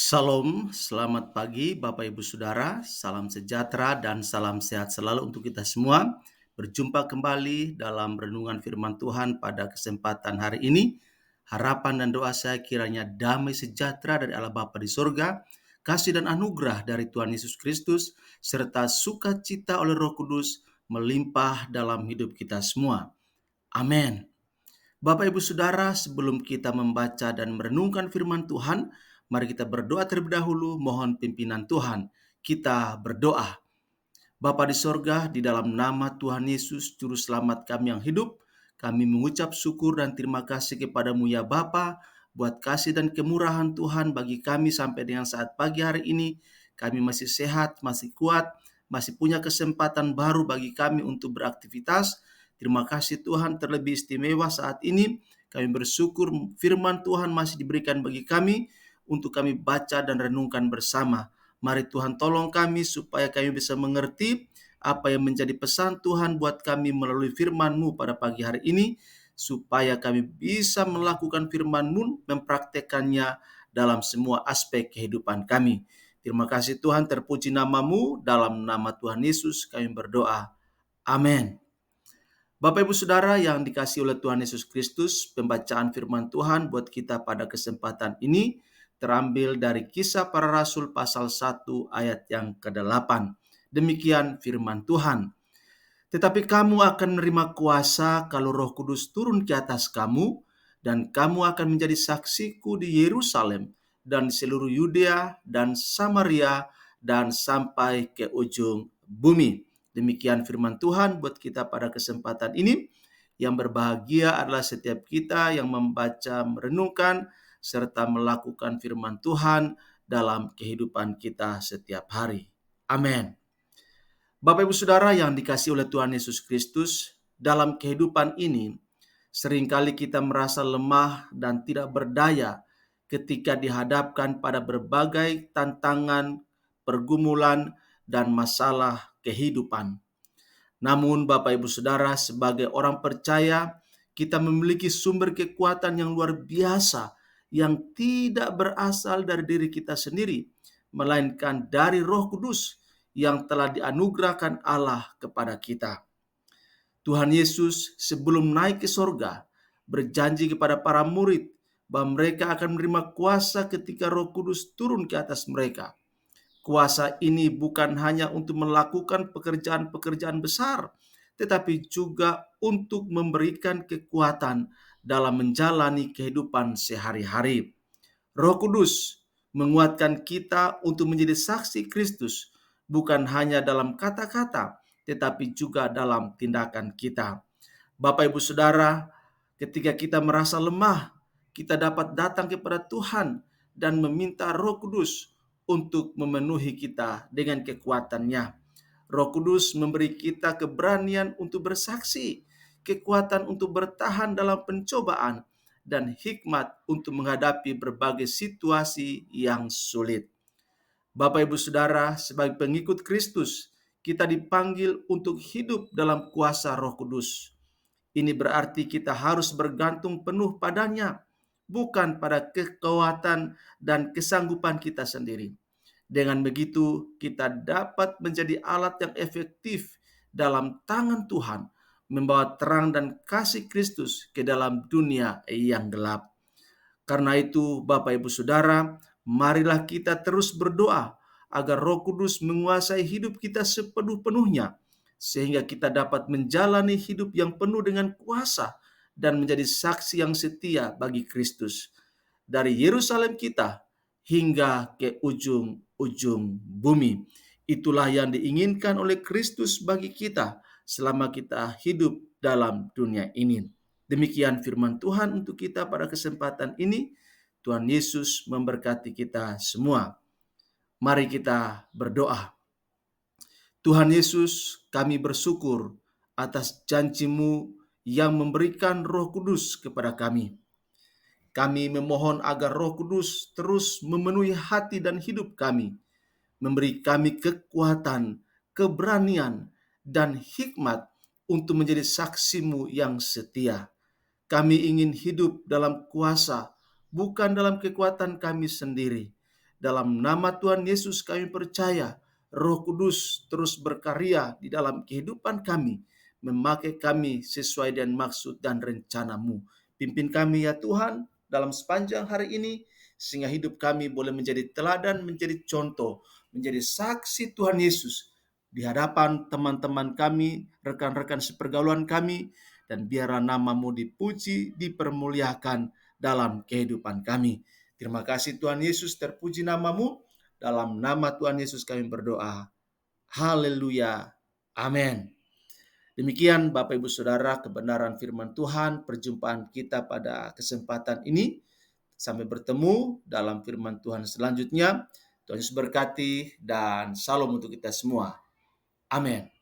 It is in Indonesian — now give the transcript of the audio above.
Salam, selamat pagi Bapak Ibu Saudara, salam sejahtera dan salam sehat selalu untuk kita semua. Berjumpa kembali dalam renungan firman Tuhan pada kesempatan hari ini. Harapan dan doa saya kiranya damai sejahtera dari Allah Bapa di surga, kasih dan anugerah dari Tuhan Yesus Kristus, serta sukacita oleh Roh Kudus melimpah dalam hidup kita semua. Amin. Bapak Ibu Saudara, sebelum kita membaca dan merenungkan firman Tuhan, mari kita berdoa terlebih dahulu, mohon pimpinan Tuhan. Kita berdoa. Bapa di sorga, di dalam nama Tuhan Yesus, Juru Selamat kami yang hidup, kami mengucap syukur dan terima kasih kepadamu ya Bapa, buat kasih dan kemurahan Tuhan bagi kami sampai dengan saat pagi hari ini. Kami masih sehat, masih kuat, masih punya kesempatan baru bagi kami untuk beraktivitas. Terima kasih Tuhan, terlebih istimewa saat ini. Kami bersyukur firman Tuhan masih diberikan bagi kami untuk kami baca dan renungkan bersama. Mari Tuhan tolong kami supaya kami bisa mengerti apa yang menjadi pesan Tuhan buat kami melalui firman-Mu pada pagi hari ini, supaya kami bisa melakukan firman-Mu, mempraktekannya dalam semua aspek kehidupan kami. Terima kasih Tuhan, terpuji nama-Mu, dalam nama Tuhan Yesus kami berdoa. Amin. Bapak Ibu Saudara yang dikasihi oleh Tuhan Yesus Kristus, pembacaan firman Tuhan buat kita pada kesempatan ini terambil dari Kisah Para Rasul pasal 1 ayat yang ke-8. Demikian firman Tuhan. Tetapi kamu akan menerima kuasa kalau Roh Kudus turun ke atas kamu, dan kamu akan menjadi saksiku di Yerusalem dan seluruh Yudea dan Samaria dan sampai ke ujung bumi. Demikian firman Tuhan buat kita pada kesempatan ini. Yang berbahagia adalah setiap kita yang membaca, merenungkan, serta melakukan firman Tuhan dalam kehidupan kita setiap hari. Amin. Bapak Ibu Saudara yang dikasihi oleh Tuhan Yesus Kristus, dalam kehidupan ini seringkali kita merasa lemah dan tidak berdaya ketika dihadapkan pada berbagai tantangan, pergumulan, dan masalah kehidupan. Namun Bapak Ibu Saudara, sebagai orang percaya, kita memiliki sumber kekuatan yang luar biasa yang tidak berasal dari diri kita sendiri, melainkan dari Roh Kudus yang telah dianugerahkan Allah kepada kita. Tuhan Yesus sebelum naik ke sorga berjanji kepada para murid bahwa mereka akan menerima kuasa ketika Roh Kudus turun ke atas mereka. Kuasa ini bukan hanya untuk melakukan pekerjaan-pekerjaan besar, tetapi juga untuk memberikan kekuatan dalam menjalani kehidupan sehari-hari. Roh Kudus menguatkan kita untuk menjadi saksi Kristus, bukan hanya dalam kata-kata, tetapi juga dalam tindakan kita. Bapak Ibu Saudara, ketika kita merasa lemah, kita dapat datang kepada Tuhan dan meminta Roh Kudus untuk memenuhi kita dengan kekuatannya. Roh Kudus memberi kita keberanian untuk bersaksi, kekuatan untuk bertahan dalam pencobaan, dan hikmat untuk menghadapi berbagai situasi yang sulit. Bapak Ibu Saudara, sebagai pengikut Kristus, kita dipanggil untuk hidup dalam kuasa Roh Kudus. Ini berarti kita harus bergantung penuh padanya, bukan pada kekuatan dan kesanggupan kita sendiri. Dengan begitu, kita dapat menjadi alat yang efektif dalam tangan Tuhan, membawa terang dan kasih Kristus ke dalam dunia yang gelap. Karena itu, Bapak Ibu Saudara, marilah kita terus berdoa agar Roh Kudus menguasai hidup kita sepenuh-penuhnya, sehingga kita dapat menjalani hidup yang penuh dengan kuasa dan menjadi saksi yang setia bagi Kristus. Dari Yerusalem kita hingga ke ujung-ujung bumi. Itulah yang diinginkan oleh Kristus bagi kita selama kita hidup dalam dunia ini. Demikian firman Tuhan untuk kita pada kesempatan ini. Tuhan Yesus memberkati kita semua. Mari kita berdoa. Tuhan Yesus, kami bersyukur atas janji-Mu yang memberikan Roh Kudus kepada kami. Kami memohon agar Roh Kudus terus memenuhi hati dan hidup kami, memberi kami kekuatan, keberanian, dan hikmat untuk menjadi saksi-Mu yang setia. Kami ingin hidup dalam kuasa, bukan dalam kekuatan kami sendiri. Dalam nama Tuhan Yesus kami percaya Roh Kudus terus berkarya di dalam kehidupan kami, memakai kami sesuai dengan maksud dan rencana-Mu. Pimpin kami ya Tuhan dalam sepanjang hari ini, sehingga hidup kami boleh menjadi teladan, menjadi contoh, menjadi saksi Tuhan Yesus di hadapan teman-teman kami, rekan-rekan sepergaulan kami, dan biarlah nama-Mu dipuji, dipermuliakan dalam kehidupan kami. Terima kasih Tuhan Yesus, terpuji nama-Mu. Dalam nama Tuhan Yesus kami berdoa. Haleluya. Amin. Demikian Bapak Ibu Saudara kebenaran firman Tuhan, perjumpaan kita pada kesempatan ini. Sampai bertemu dalam firman Tuhan selanjutnya. Tuhan Yesus berkati dan salam untuk kita semua. Amin.